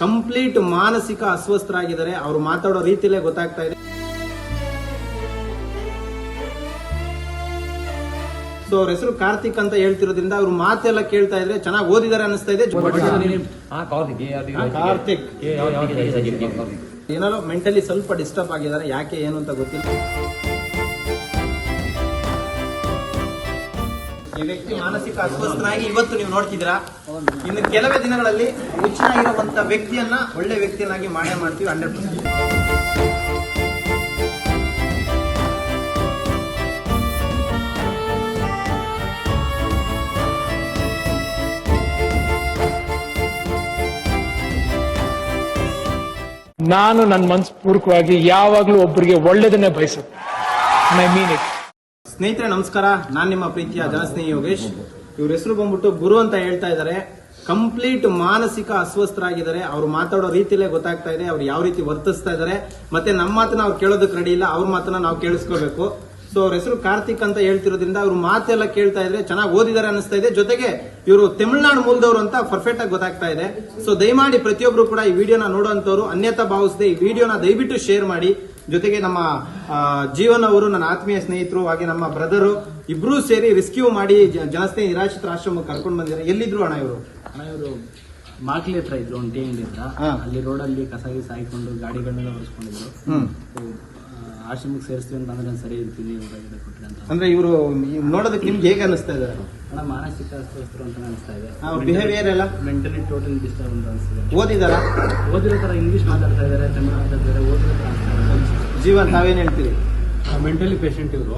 Complete ಮಾನಸಿಕ ಅಸ್ವಸ್ಥರಾಗಿದ್ದಾರೆ. ಅವರು ಮಾತಾಡೋ ರೀತಿಯಲ್ಲೇ ಗೊತ್ತಾಗ್ತಾ ಇದೆ. ಸೊ ಅವ್ರ ಹೆಸರು ಕಾರ್ತಿಕ್ ಅಂತ ಹೇಳ್ತಿರೋದ್ರಿಂದ ಅವ್ರ ಮಾತೆಲ್ಲ ಕೇಳ್ತಾ ಇದ್ರೆ ಚೆನ್ನಾಗಿ ಓದಿದ್ದಾರೆ ಅನಿಸ್ತಾ ಇದೆ. ಕಾರ್ತಿಕ್ ಏನಾದ್ರು ಮೆಂಟಲಿ ಸ್ವಲ್ಪ ಡಿಸ್ಟರ್ಬ್ ಆಗಿದ್ದಾರೆ. ಯಾಕೆ ಏನು ಅಂತ ಗೊತ್ತಿಲ್ಲ. ಈ ವ್ಯಕ್ತಿ ಮಾನಸಿಕ ಅಸ್ವಸ್ಥನಾಗಿ ಇವತ್ತು ನೀವು ನೋಡ್ತಿದ್ದೀರಾ. ಇನ್ನು ಕೆಲವೇ ದಿನಗಳಲ್ಲಿ ಹುಚ್ಚನಾಗಿರುವಂತ ವ್ಯಕ್ತಿಯನ್ನ ಒಳ್ಳೆ ವ್ಯಕ್ತಿಯನ್ನಾಗಿ ಮಾಡೇ ಮಾಡ್ತೀವಿ 100%. ನಾನು ನನ್ನ ಮನಸ್ಪೂರ್ವಕವಾಗಿ ಯಾವಾಗ್ಲೂ ಒಬ್ಬರಿಗೆ ಒಳ್ಳೇದನ್ನೇ ಬಯಸುತ್ತೆ. I mean it. ಸ್ನೇಹಿತರೆ ನಮಸ್ಕಾರ, ನಾನ್ ನಿಮ್ಮ ಪ್ರೀತಿಯ ಜನಸ್ನೇಹಿ ಯೋಗೇಶ್. ಇವ್ರ ಹೆಸರು ಬಂದ್ಬಿಟ್ಟು ಗುರು ಅಂತ ಹೇಳ್ತಾ ಇದ್ದಾರೆ. ಕಂಪ್ಲೀಟ್ ಮಾನಸಿಕ ಅಸ್ವಸ್ಥರಾಗಿದ್ದಾರೆ. ಅವ್ರು ಮಾತಾಡೋ ರೀತಿಯಲ್ಲೇ ಗೊತ್ತಾಗ್ತಾ ಇದೆ ಅವ್ರು ಯಾವ ರೀತಿ ವರ್ತಿಸ್ತಾ ಇದ್ದಾರೆ. ಮತ್ತೆ ನಮ್ಮ ಮಾತನ್ನ ಅವ್ರು ಕೇಳೋದಕ್ಕೆ ರೆಡಿ ಇಲ್ಲ, ಅವ್ರ ಮಾತನ್ನ ನಾವು ಕೇಳಿಸ್ಕೋಬೇಕು. ಸೊ ಅವ್ರ ಹೆಸರು ಕಾರ್ತಿಕ್ ಅಂತ ಹೇಳ್ತಿರೋದ್ರಿಂದ ಅವ್ರ ಮಾತೆಲ್ಲ ಕೇಳ್ತಾ ಇದ್ರೆ ಚೆನ್ನಾಗಿ ಓದಿದ್ದಾರೆ ಅನಿಸ್ತಾ ಇದೆ. ಜೊತೆಗೆ ಇವರು ತಮಿಳುನಾಡು ಮೂಲದವರು ಅಂತ ಪರ್ಫೆಕ್ಟ್ ಆಗಿ ಗೊತ್ತಾಗ್ತಾ ಇದೆ. ಸೊ ದಯಮಾಡಿ ಪ್ರತಿಯೊಬ್ರು ಕೂಡ ಈ ವಿಡಿಯೋನ ನೋಡುವಂತವ್ರು ಅನ್ಯತಾ ಭಾವಿಸದೆ ಈ ವಿಡಿಯೋನ ದಯವಿಟ್ಟು ಶೇರ್ ಮಾಡಿ. ಜೊತೆಗೆ ನಮ್ಮ ಜೀವನ್ ಅವರು ನನ್ನ ಆತ್ಮೀಯ ಸ್ನೇಹಿತರು, ಹಾಗೆ ನಮ್ಮ ಬ್ರದರು ಇಬ್ರು ಸೇರಿ ರೆಸ್ಕ್ಯೂ ಮಾಡಿ ಜನಸ್ನೇಹಿ ನಿರಾಶ್ರಿತರ ಆಶ್ರಮಕ್ಕೆ ಕರ್ಕೊಂಡು ಬಂದಿದ್ದಾರೆ. ಎಲ್ಲಿದ್ರು ಅಣ್ಣ ಇವರು? ಇವರು ಮಾಕ್ಲಿ ಹತ್ರ ಇದ್ರು, ಒಂದು ಟೀ ಅಂಗಡಿ ಹತ್ರ. ಅಲ್ಲಿ ರೋಡಲ್ಲಿ ಕಸಾಗಿ ಸಾಯ್ಕೊಂಡು ಗಾಡಿಗಳನ್ನೆಲ್ಲ ಹೊರಿಸ್ಕೊಂಡಿದ್ರು. ಆಶ್ರಮಕ್ಕೆ ಸೇರಿಸ್ತೀವಿ ಅಂತ ಅಂದ್ರೆ ಸರಿ ಇರ್ತೀನಿ ಕೊಟ್ಟರೆ ಅಂತ. ಅಂದ್ರೆ ಇವರು ನೋಡೋದಕ್ಕೆ ನಿಮ್ಗೆ ಹೇಗೆ ಅನಿಸ್ತಾ ಇದೆ? ಮಾನಸಿಕ ಅಸ್ವಸ್ಥರು ಅಂತ ಅನಿಸ್ತಾ ಇದೆ. ಬಿಹೇವಿಯರ್ ಎಲ್ಲ ಮೆಂಟಲಿ ಟೋಟಲ್ ಡಿಸ್ಟರ್ಬ್ ಅಂತ ಅನಿಸ್ತಿದೆ. ಓದಿರೋ ತರ ಇಂಗ್ಲಿಷ್ ಮಾತಾಡ್ತಾ ಇದ್ದಾರೆ, ತಮಿಳು ಮಾತಾಡ್ತಾರೆ, ಓದಿರೋ ಜೀವನ್ ತಾವೇನ್ ಹೇಳ್ತೀರಿ? ಮೆಂಟಲಿ ಪೇಷಂಟ್ ಇವರು.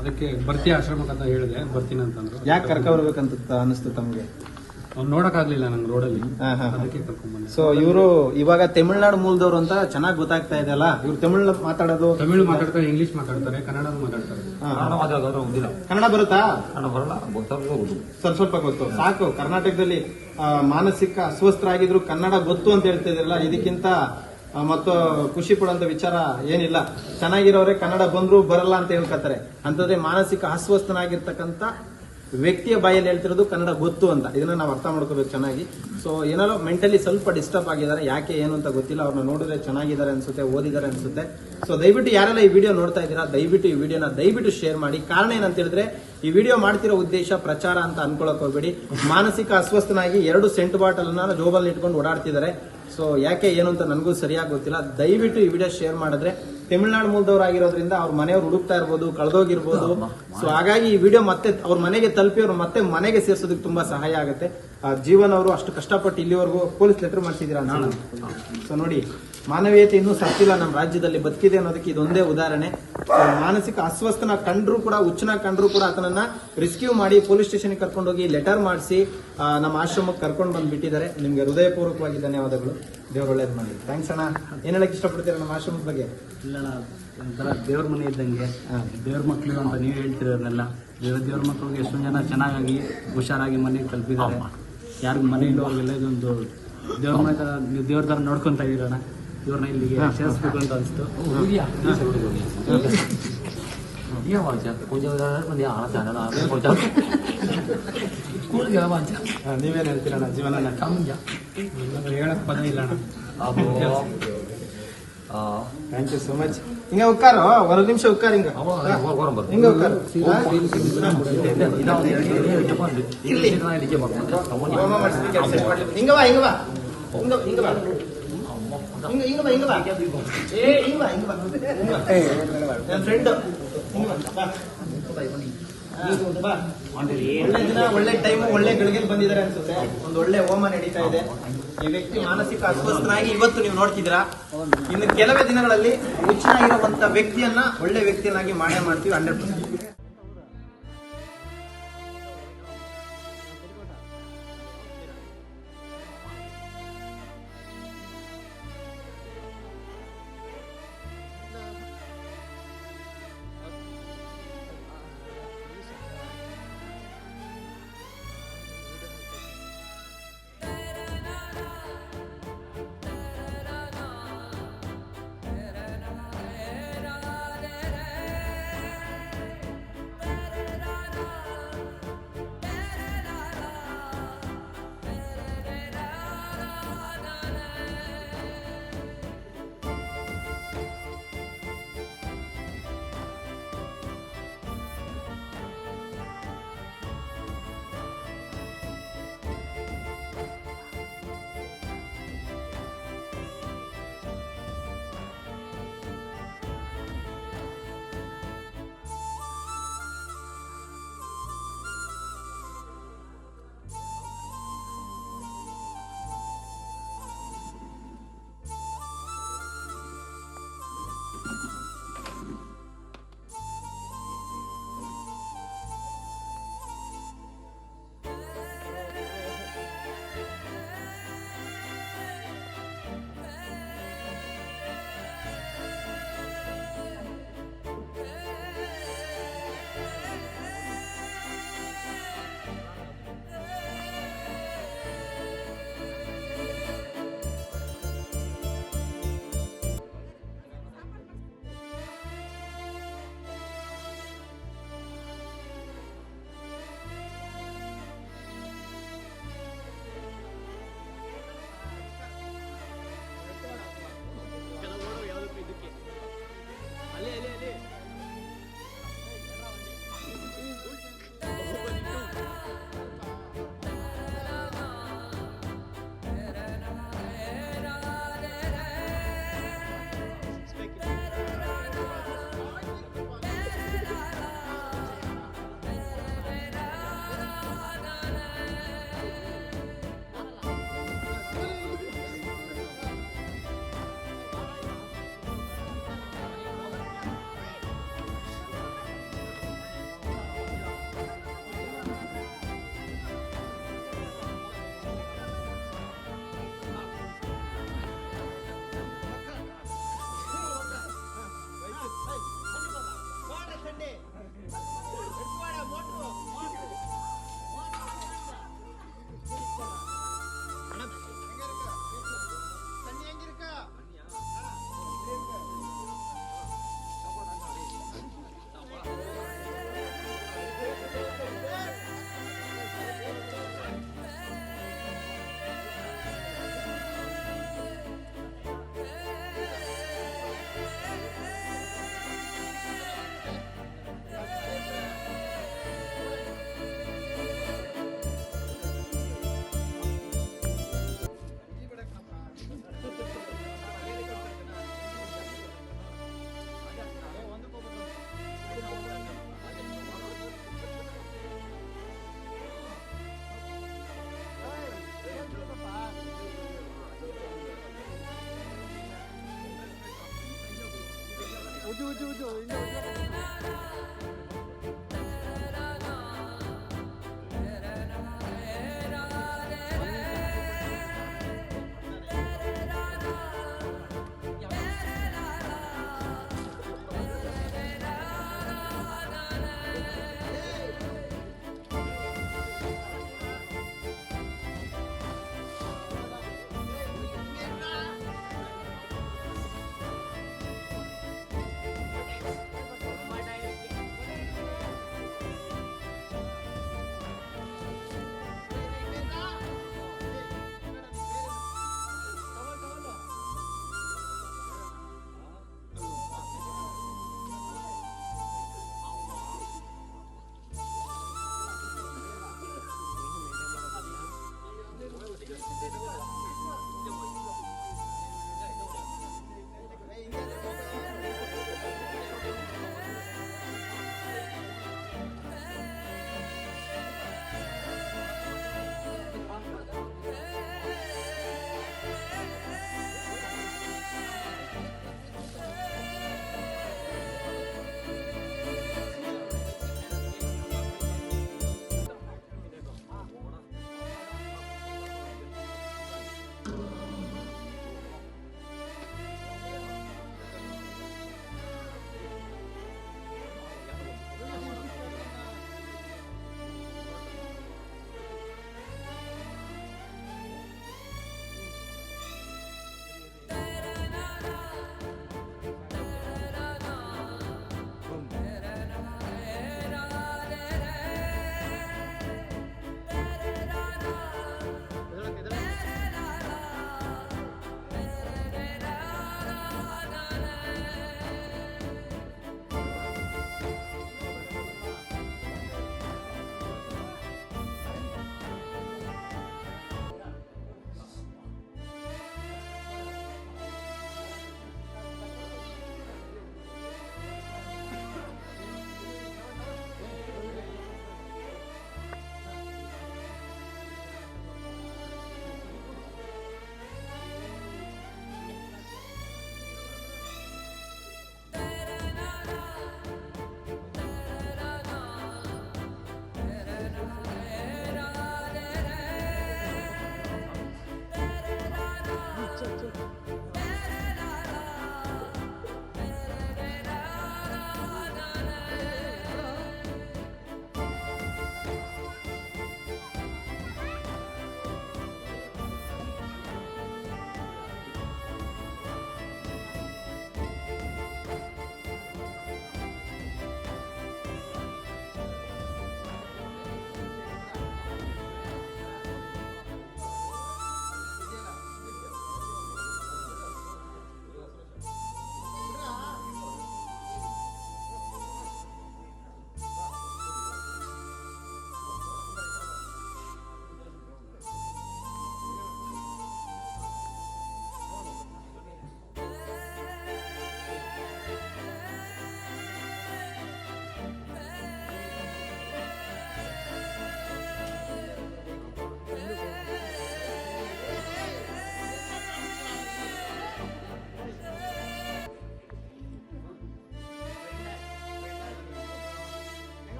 ಅದಕ್ಕೆ ಬರ್ತಿ ಆಶ್ರಮಕ್ಕೆ ಅಂತ ಹೇಳಿದೆ, ಬರ್ತೀನಿ ಅಂತಂದ್ರು. ಯಾಕೆ ಕರ್ಕೊಬರ್ಬೇಕಂತ ಅನಿಸ್ತು ತಮ್ಗೆ? ಅವ್ನು ನೋಡಕ್ಕಾಗ್ಲಿಲ್ಲ ನಂಗೆ ರೋಡಲ್ಲಿ, ಅದಕ್ಕೆ ಕರ್ಕೊಂಡ್ಬಂದೆ. ಸೊ ಇವರು ಇವಾಗ ತಮಿಳುನಾಡು ಮೂಲದವರು ಅಂತ ಚೆನ್ನಾಗಿ ಗೊತ್ತಾಗ್ತಾ ಇದೆ ಅಲ್ಲ. ಇವ್ರು ತಮಿಳು ಮಾತಾಡೋದು, ತಮಿಳು ಮಾತಾಡ್ತಾರೆ, ಇಂಗ್ಲಿಷ್ ಮಾತಾಡ್ತಾರೆ, ಕನ್ನಡ ಮಾತಾಡ್ತಾರೆ. ಕನ್ನಡ ಬರುತ್ತಾ? ಸ್ವಲ್ಪ ಗೊತ್ತು ಸಾಕು. ಕರ್ನಾಟಕದಲ್ಲಿ ಮಾನಸಿಕ ಅಸ್ವಸ್ಥರಾಗಿದ್ರು ಕನ್ನಡ ಗೊತ್ತು ಅಂತ ಹೇಳ್ತಾ ಇದ್ರಲ್ಲ, ಇದಕ್ಕಿಂತ ಮತ್ತು ಖುಷಿ ಪಡುವಂತ ವಿಚಾರ ಏನಿಲ್ಲ. ಚೆನ್ನಾಗಿರೋರೆ ಕನ್ನಡ ಬಂದ್ರು ಬರಲ್ಲ ಅಂತ ಹೇಳ್ಕೊತಾರೆ. ಅಂತಂದ್ರೆ ಮಾನಸಿಕ ಅಸ್ವಸ್ಥನಾಗಿರ್ತಕ್ಕಂಥ ವ್ಯಕ್ತಿಯ ಬಾಯಲ್ಲಿ ಹೇಳ್ತಿರೋದು ಕನ್ನಡ ಗೊತ್ತು ಅಂತ. ಇದನ್ನ ನಾವು ಅರ್ಥ ಮಾಡ್ಕೋಬೇಕು ಚೆನ್ನಾಗಿ. ಸೊ ಏನಾದ್ರು ಮೆಂಟಲಿ ಸ್ವಲ್ಪ ಡಿಸ್ಟರ್ಬ್ ಆಗಿದ್ದಾರೆ. ಯಾಕೆ ಏನು ಅಂತ ಗೊತ್ತಿಲ್ಲ. ಅವ್ರನ್ನ ನೋಡಿದ್ರೆ ಚೆನ್ನಾಗಿದ್ದಾರೆ ಅನ್ಸುತ್ತೆ, ಓದಿದ್ದಾರೆ ಅನ್ಸುತ್ತೆ. ಸೊ ದಯವಿಟ್ಟು ಯಾರೆಲ್ಲ ಈ ವಿಡಿಯೋ ನೋಡ್ತಾ ಇದ್ದೀರಾ, ದಯವಿಟ್ಟು ಈ ವಿಡಿಯೋನ ದಯವಿಟ್ಟು ಶೇರ್ ಮಾಡಿ. ಕಾರಣ ಏನಂತ ಹೇಳಿದ್ರೆ, ಈ ವಿಡಿಯೋ ಮಾಡ್ತಿರೋ ಉದ್ದೇಶ ಪ್ರಚಾರ ಅಂತ ಅನ್ಕೊಳಕ್ ಹೋಗ್ಬೇಡಿ. ಮಾನಸಿಕ ಅಸ್ವಸ್ಥನಾಗಿ 2 ಸೆಂಟ್ ಬಾಟಲ್ ಜೋಬಲ್ಲಿ ಇಟ್ಕೊಂಡು ಓಡಾಡ್ತಿದ್ದಾರೆ. ಸೊ ಯಾಕೆ ಏನು ಅಂತ ನನಗೂ ಸರಿಯಾಗಿ ಗೊತ್ತಿಲ್ಲ. ದಯವಿಟ್ಟು ಈ ವಿಡಿಯೋ ಶೇರ್ ಮಾಡಿದ್ರೆ, ತಮಿಳುನಾಡು ಮೂಲದವರಾಗಿರೋದ್ರಿಂದ ಅವ್ರ ಮನೆಯವ್ರು ಹುಡುಕ್ತಾ ಇರ್ಬೋದು, ಕಳೆದೋಗಿರ್ಬೋದು. ಸೊ ಹಾಗಾಗಿ ಈ ವಿಡಿಯೋ ಮತ್ತೆ ಅವ್ರ ಮನೆಗೆ ತಲುಪಿ ಅವ್ರು ಮತ್ತೆ ಮನೆಗೆ ಸೇರ್ಸೋದಕ್ಕೆ ತುಂಬಾ ಸಹಾಯ ಆಗುತ್ತೆ. ಜೀವನ್ ಅವರು ಅಷ್ಟು ಕಷ್ಟಪಟ್ಟು ಇಲ್ಲಿವರೆಗೂ ಪೊಲೀಸ್ ಲೆಟರ್ ಮಾಡಿಸಿದಿರ. ಸೊ ನೋಡಿ, ಮಾನವೀಯತೆ ಇನ್ನೂ ಸತ್ತಿಲ್ಲ ನಮ್ಮ ರಾಜ್ಯದಲ್ಲಿ, ಬದುಕಿದೆ ಅನ್ನೋದಕ್ಕೆ ಇದೊಂದೇ ಉದಾಹರಣೆ. ಮಾನಸಿಕ ಅಸ್ವಸ್ಥನ ಕಂಡ್ರು ಕೂಡ, ಹುಚ್ಚನ ಕಂಡ್ರು ಕೂಡ ಆತನನ್ನ ರೆಸ್ಕ್ಯೂ ಮಾಡಿ ಪೊಲೀಸ್ ಸ್ಟೇಷನ್ಗೆ ಕರ್ಕೊಂಡೋಗಿ ಲೆಟರ್ ಮಾಡಿಸಿ ನಮ್ಮ ಆಶ್ರಮಕ್ಕೆ ಕರ್ಕೊಂಡು ಬಂದ್ಬಿಟ್ಟಿದ್ದಾರೆ. ನಿಮ್ಗೆ ಹೃದಯಪೂರ್ವಕವಾಗಿ ಧನ್ಯವಾದಗಳು. ದೇವ್ರ ಒಳ್ಳೇದು ಮಾಡಿ. ಥ್ಯಾಂಕ್ಸ್ ಅಣ್ಣ. ಏನ್ ಹೇಳಕ್ ಇಷ್ಟಪಡ್ತೀರಾ ನಮ್ಮ ಆಶ್ರಮದ ಬಗ್ಗೆ? ಇಲ್ಲಣ್ಣ, ಒಂಥರ ದೇವ್ರ ಮನೆ ಇದ್ದಂಗೆ, ದೇವ್ರ ಮಕ್ಳು ಅಂತ ನೀವು ಹೇಳ್ತಿರೋರ್ನೆಲ್ಲ. ದೇವ್ರ ಮಕ್ಳಿಗೆ ಎಷ್ಟೊಂದು ಜನ ಚೆನ್ನಾಗಿ ಹುಷಾರಾಗಿ ಮನೆಗೆ ತಲುಪಿದ್ದಾರೆ. ಯಾರಿಗೂ ಮನೆ ಇಲ್ಲೋರ್ಗೆಲ್ಲ ಇದೊಂದು ದೇವ್ರ ಮನೆ ತರ, ನೀವು ದೇವ್ರ ತರ ನೋಡ್ಕೊಂತ ಇದೀರಣ್ಣ. ಇವ್ರನ್ನ ಇಲ್ಲಿಗೆ ಸೇರಿಸ್ಬೇಕು ಅಂತ ಅನಿಸ್ತು. ನೀವೇನ್ ಹೇಳ್ತೀರಣ್ಣ ಜೀವನ? ಹೇಳಕ್ ಪದ ಇಲ್ಲ ಅಣ್ಣ. Thank you so much. ಹಿಂಗ ಉಕ್ಕಾರು ಒಂದು ನಿಮಿಷ ಉಕ್ಕಾರ ಹಿಂಗ ಹಿಂಗ ಉಕ್ಕಾರ ಹಿಂಗವಾ ಹಿಂಗವಾ ಹಿಂಗವಾ ನನ್ನ ಫ್ರೆಂಡ್ ಒಳ್ಳೆ ದಿನ, ಒಳ್ಳೆ ಟೈಮು, ಒಳ್ಳೆ ಗಳಿಗೆಲ್ ಬಂದಿದ್ದಾರೆ ಅನ್ಸುತ್ತೆ. ಒಂದು ಒಳ್ಳೆ ಹೋಮ ನಡೀತಾ ಇದೆ. ಈ ವ್ಯಕ್ತಿ ಮಾನಸಿಕ ಅಸ್ವಸ್ಥನಾಗಿ ಇವತ್ತು ನೀವು ನೋಡ್ತಿದ್ದೀರಾ. ಇನ್ನು ಕೆಲವೇ ದಿನಗಳಲ್ಲಿ ಹುಚ್ಚನಾಗಿರುವಂತ ವ್ಯಕ್ತಿಯನ್ನ ಒಳ್ಳೆ ವ್ಯಕ್ತಿಯನ್ನಾಗಿ ಮಾಡೇ ಮಾಡ್ತೀವಿ 100%.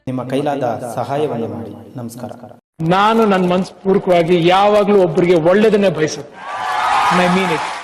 ನಿಮ್ಮ ಕೈಲಾದ ಸಹಾಯವನ್ನು ಮಾಡಿ. ನಮಸ್ಕಾರ. ನಾನು ನನ್ನ ಮನಸ್ಪೂರ್ವಕವಾಗಿ ಯಾವಾಗಲೂ ಒಬ್ಬರಿಗೆ ಒಳ್ಳೆಯದನ್ನೇ ಬಯಸುತ್ತೆ. I mean it.